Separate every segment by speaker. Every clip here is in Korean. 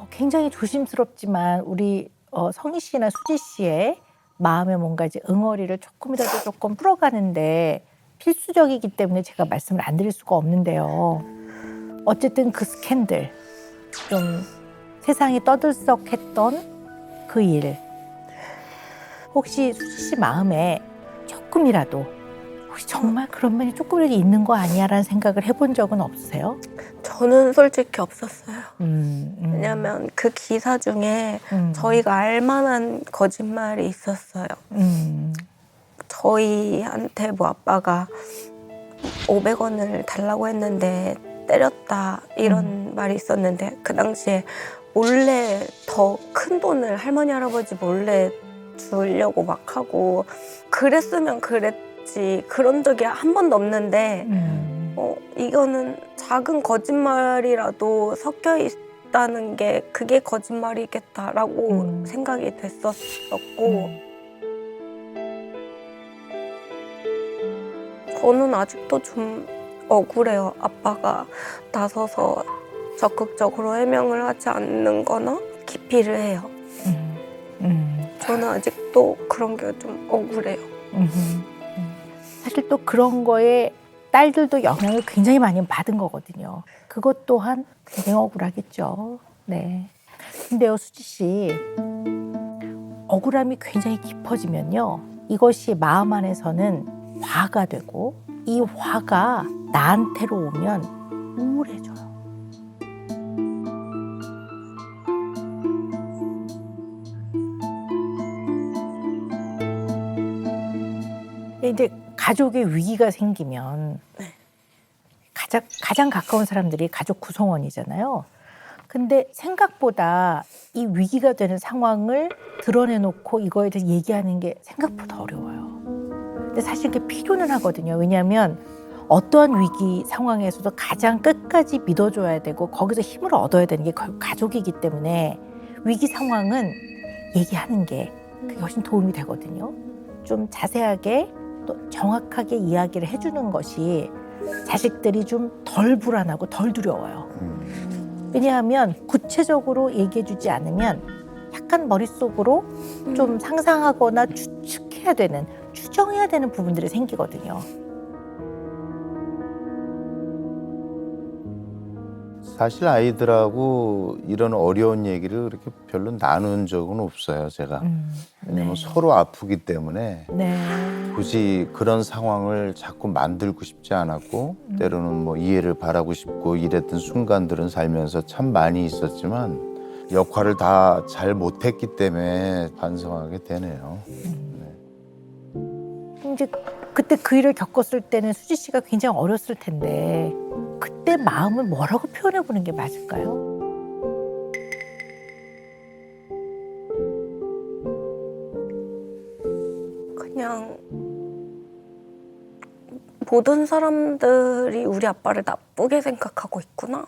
Speaker 1: 굉장히 조심스럽지만 우리 성희 씨나 수지 씨의 마음에 뭔가 이제 응어리를 조금이라도 조금 풀어가는데 필수적이기 때문에 제가 말씀을 안 드릴 수가 없는데요. 어쨌든 그 스캔들, 좀 세상이 떠들썩했던 그 일, 혹시 수지 씨 마음에 조금이라도 혹시 정말 그런 면이 조금이라도 있는 거 아니야라는 생각을 해본 적은 없으세요?
Speaker 2: 저는 솔직히 없었어요. 왜냐면 그 기사 중에 저희가 알만한 거짓말이 있었어요. 저희한테 뭐 아빠가 500원을 달라고 했는데 때렸다 이런 말이 있었는데 그 당시에 몰래 더 큰 돈을 할머니 할아버지 몰래 주려고 막 하고 그랬으면 그랬지 그런 적이 한 번도 없는데 이거는 작은 거짓말이라도 섞여 있다는 게 그게 거짓말이겠다라고 생각이 됐었고 저는 아직도 좀 억울해요. 아빠가 나서서 적극적으로 해명을 하지 않는 거나 기피를 해요. 저는 아직도 그런 게 좀 억울해요.
Speaker 1: 사실 또 그런 거에 딸들도 영향을 굉장히 많이 받은 거거든요. 그것 또한 굉장히 억울하겠죠. 네. 근데요, 수지 씨, 억울함이 굉장히 깊어지면요, 이것이 마음 안에서는 화가 되고 이 화가 나한테로 오면 우울해져요. 이제 가족의 위기가 생기면 가장 가까운 사람들이 가족 구성원이잖아요. 근데 생각보다 이 위기가 되는 상황을 드러내놓고 이거에 대해서 얘기하는 게 생각보다 어려워요. 근데 사실 그게 필요는 하거든요. 왜냐하면 어떠한 위기 상황에서도 가장 끝까지 믿어줘야 되고 거기서 힘을 얻어야 되는 게 가족이기 때문에 위기 상황은 얘기하는 게 그게 훨씬 도움이 되거든요. 좀 자세하게 또 정확하게 이야기를 해주는 것이 자식들이 좀 덜 불안하고 덜 두려워요. 왜냐하면 구체적으로 얘기해주지 않으면 약간 머릿속으로 좀 상상하거나 추측해야 되는, 추정해야 되는 부분들이 생기거든요.
Speaker 3: 사실 아이들하고 이런 어려운 얘기를 그렇게 별로 나눈 적은 없어요, 제가. 왜냐면
Speaker 1: 네.
Speaker 3: 서로 아프기 때문에
Speaker 1: 네.
Speaker 3: 굳이 그런 상황을 자꾸 만들고 싶지 않았고 때로는 뭐 이해를 바라고 싶고 이랬던 순간들은 살면서 참 많이 있었지만 역할을 다 잘 못했기 때문에 반성하게 되네요.
Speaker 1: 이제 그때 그 일을 겪었을 때는 수지 씨가 굉장히 어렸을 텐데 그때 마음을 뭐라고 표현해 보는 게 맞을까요?
Speaker 2: 그냥 모든 사람들이 우리 아빠를 나쁘게 생각하고 있구나.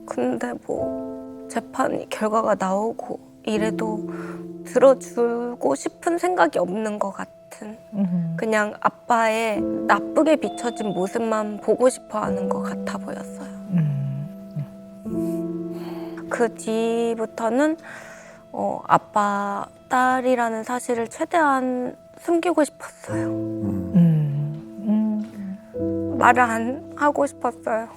Speaker 2: 근데 뭐 재판 결과가 나오고 이래도 들어주고 싶은 생각이 없는 것 같은 그냥 아빠의 나쁘게 비춰진 모습만 보고 싶어 하는 것 같아 보였어요. 그 뒤부터는 아빠 딸이라는 사실을 최대한 숨기고 싶었어요. 말을 안 하고 싶었어요.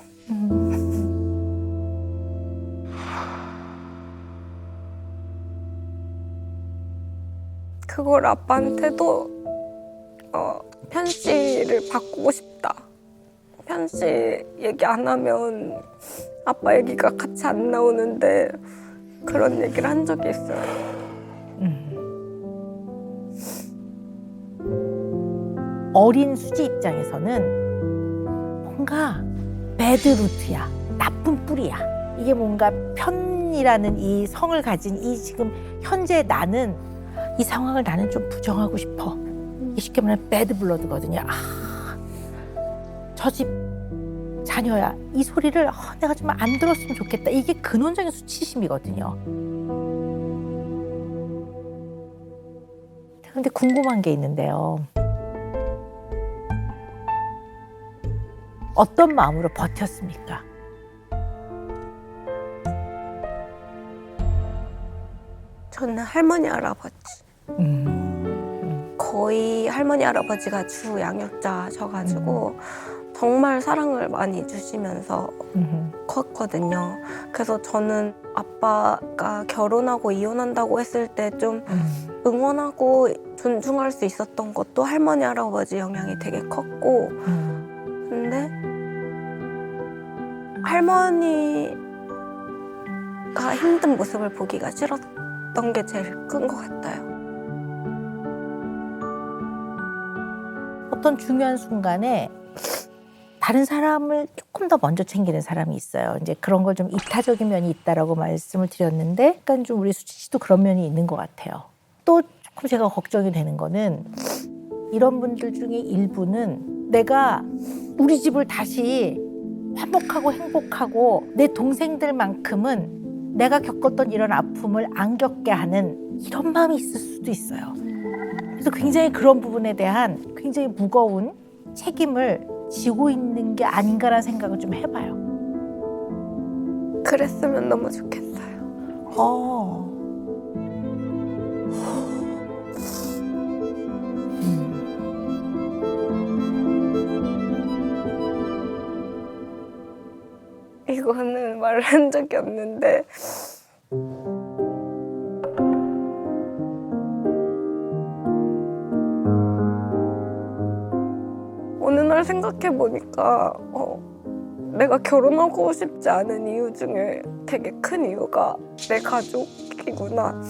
Speaker 2: 그걸 아빠한테도 편지를 바꾸고 싶다. 편지 얘기 안 하면 아빠 얘기가 같이 안 나오는데 그런 얘기를 한 적이 있어요.
Speaker 1: 어린 수지 입장에서는 뭔가 배드 루트야, 나쁜 뿌리야. 이게 뭔가 편이라는 이 성을 가진 이 지금 현재 나는 이 상황을 나는 좀 부정하고 싶어. 쉽게 말하면 배드 블러드거든요. 저 집 자녀야. 이 소리를 내가 좀 안 들었으면 좋겠다. 이게 근원적인 수치심이거든요. 근데 궁금한 게 있는데요. 어떤 마음으로 버텼습니까?
Speaker 2: 저는 할머니 할아버지. 거의 할머니 할아버지가 주 양육자셔가지고 정말 사랑을 많이 주시면서 컸거든요. 그래서 저는 아빠가 결혼하고 이혼한다고 했을 때 좀 응원하고 존중할 수 있었던 것도 할머니 할아버지 영향이 되게 컸고, 근데 할머니가 힘든 모습을 보기가 싫었던 게 제일 큰 것 같아요.
Speaker 1: 어떤 중요한 순간에 다른 사람을 조금 더 먼저 챙기는 사람이 있어요. 이제 그런 걸 좀 이타적인 면이 있다라고 말씀을 드렸는데, 약간 좀 우리 수지 씨도 그런 면이 있는 것 같아요. 또 조금 제가 걱정이 되는 거는 이런 분들 중에 일부는 내가 우리 집을 다시 화목하고 행복하고 내 동생들만큼은 내가 겪었던 이런 아픔을 안 겪게 하는 이런 마음이 있을 수도 있어요. 그래서 굉장히 그런 부분에 대한 굉장히 무거운 책임을 지고 있는 게 아닌가라는 생각을 좀 해봐요.
Speaker 2: 그랬으면 너무 좋겠어요. 이거는 말을 한 적이 없는데 어느 날 생각해보니까 내가 결혼하고 싶지 않은 이유 중에 되게 큰 이유가 내 가족이구나.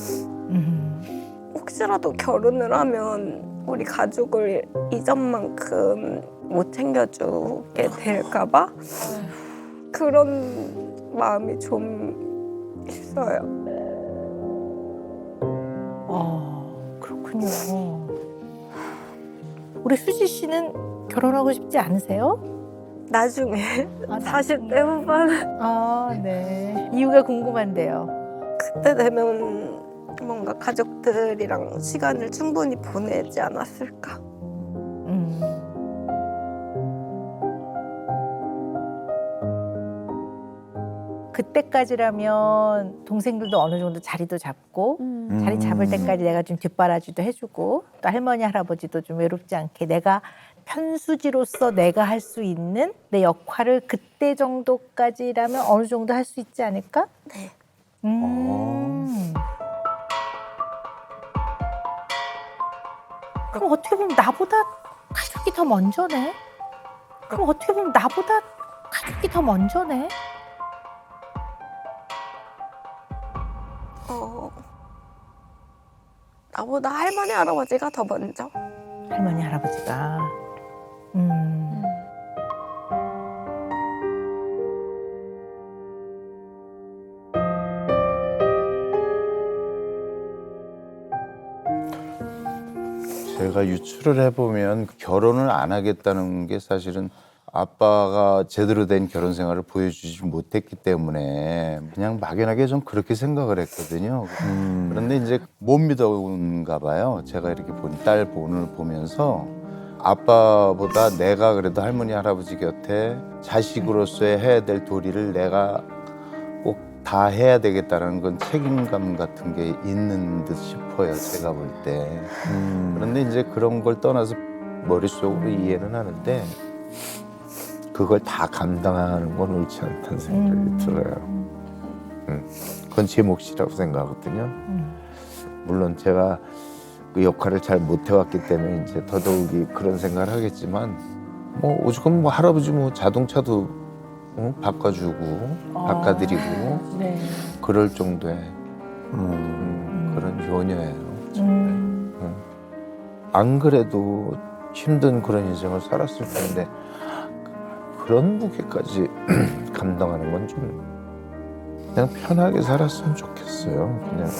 Speaker 2: 혹시라도 결혼을 하면 우리 가족을 이전만큼 못 챙겨주게 될까 봐 그런 마음이 좀 있어요.
Speaker 1: 그렇군요. 우리 수지 씨는 결혼하고 싶지 않으세요?
Speaker 2: 나중에
Speaker 1: 아,
Speaker 2: 40대 후반
Speaker 1: 네. 이유가 궁금한데요.
Speaker 2: 그때 되면 뭔가 가족들이랑 시간을 충분히 보내지 않았을까.
Speaker 1: 그때까지라면 동생들도 어느 정도 자리도 잡고 자리 잡을 때까지 내가 좀 뒷바라지도 해주고 또 할머니 할아버지도 좀 외롭지 않게 내가 편수지로서 내가 할 수 있는 내 역할을 그때 정도까지라면 어느 정도 할 수 있지 않을까?
Speaker 2: 네.
Speaker 1: 그럼 어떻게 보면 나보다 가족이 더 먼저네? 그럼 어떻게 보면 나보다 가족이 더 먼저네?
Speaker 2: 나보다 할머니 할아버지가 더 먼저.
Speaker 1: 할머니 할아버지가.
Speaker 3: 제가 유추를 해보면 결혼을 안 하겠다는 게 사실은 아빠가 제대로 된 결혼 생활을 보여주지 못했기 때문에 그냥 막연하게 좀 그렇게 생각을 했거든요. 그런데 이제 못 믿어온가 봐요. 제가 이렇게 딸 본을 보면서 아빠보다 내가 그래도 할머니 할아버지 곁에 자식으로서의 해야 될 도리를 내가 꼭 다 해야 되겠다는 건 책임감 같은 게 있는 듯 싶어요. 제가 볼 때. 그런데 이제 그런 걸 떠나서 머릿속으로 이해는 하는데 그걸 다 감당하는 건 옳지 않다는 생각이 들어요. 그건 제 몫이라고 생각하거든요. 물론 제가 그 역할을 잘 못해왔기 때문에 이제 더더욱이 그런 생각을 하겠지만 뭐 오죽하면 뭐 할아버지 뭐 자동차도 바꿔주고 바꿔드리고
Speaker 1: 네.
Speaker 3: 그럴 정도의 그런 효녀예요. 안 그래도 힘든 그런 인생을 살았을 텐데 그런 무게까지 감당하는 건 좀 그냥 편하게 살았으면 좋겠어요. 그냥.